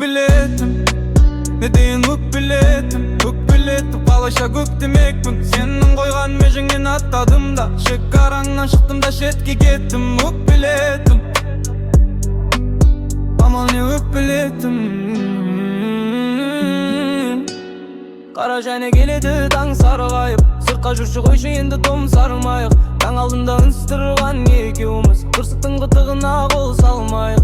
ökpeledim, ne deyin ökpeledim, ökpeledim. Kalaşa köp demekpin, senin koygan mejingin atladım da. Şekarangdan çıktım da şetke kettim, ökpeledim. Aman ne ökpeledim. Kara jayne keledi taң sargayıp, sırtqa жүрчү койшу endi том sarmayık. Taң алдында ынстырган экөөбүз, кырсыктын кытыгына кол салмайык.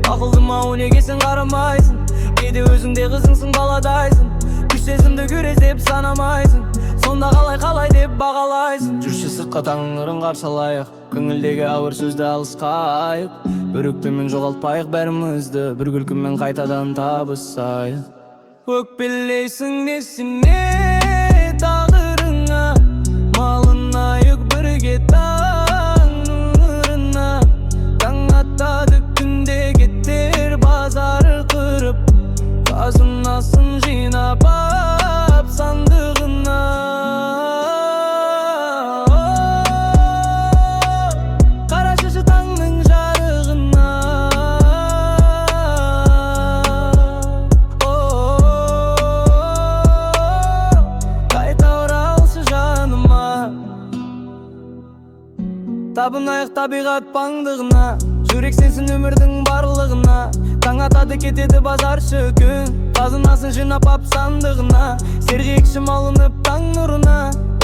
Акылдыма неге сен карамайсың, кээде өзүңде кызыңсың баладайсың. Күч сезимди күрөздөп санамайсың, сонда калай деп багалайсың. Жүрчү сыртка таңырын каршы алайык, көңүлдөгү ауыр сөздү алыскайык. Өрөктү мен жогалтпайык бәрімізді, бір күлкүммен кайтадан табышсайык. Өкпелейсің несіне тағдырыңа, малынайық бірге таңырына. Таң атады күнде кеттер базары қырып, қазынасын жинап ап сандығына. Қарашышы таңның жарығына. Табынайық табиғат паңдығына, жүрек сенсін өмірдің барлығына. Таң атады кетеді базаршы күн, қазынасын жинап ап сандығына. Сергекшім алынып таң нұрына,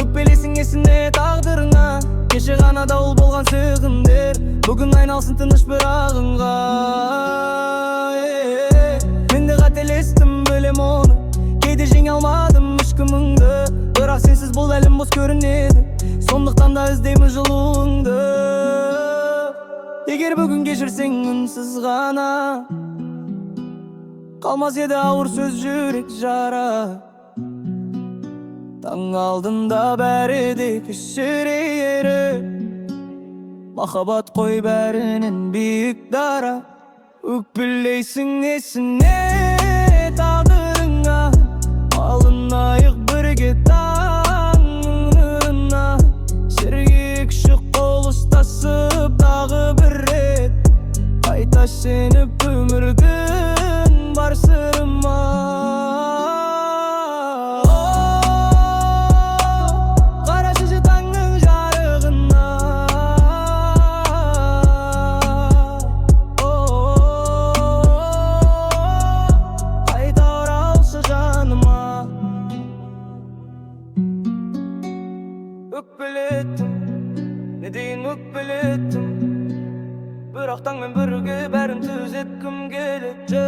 өкпелесің есіне тағдырыңа. Кеше ғана дауыл болған сөгіндер, бүгін айналсын тыныш бір ағынға. Мен де қателестім бөлем оны, кейде жеңе алмадым ішкіміңді. Бірақ сенсіз бұл әлім бос көрінеді, сондықтан да іздеймін жылуыңды. Егер бүгін кешірсең үнсіз ғана, қалмас еді ауыр сөз жүрек жара. Таң алдында бәрі де кішірейері, махаббат қой бәрінен биік дара. Өкпелейсің несіне тағдырыңа, алынайық бірге таңырына. Сергек шық қол ұстасып тағы бір рет, қайта сеніп өмірдің бар сырыма. Қарашышы таңның жарығына. Қайта оралшы жаныма. Өкпелеттім, не дейін өкпелеттім, бірақ таңмен бірге бәрін түзеткім келеді.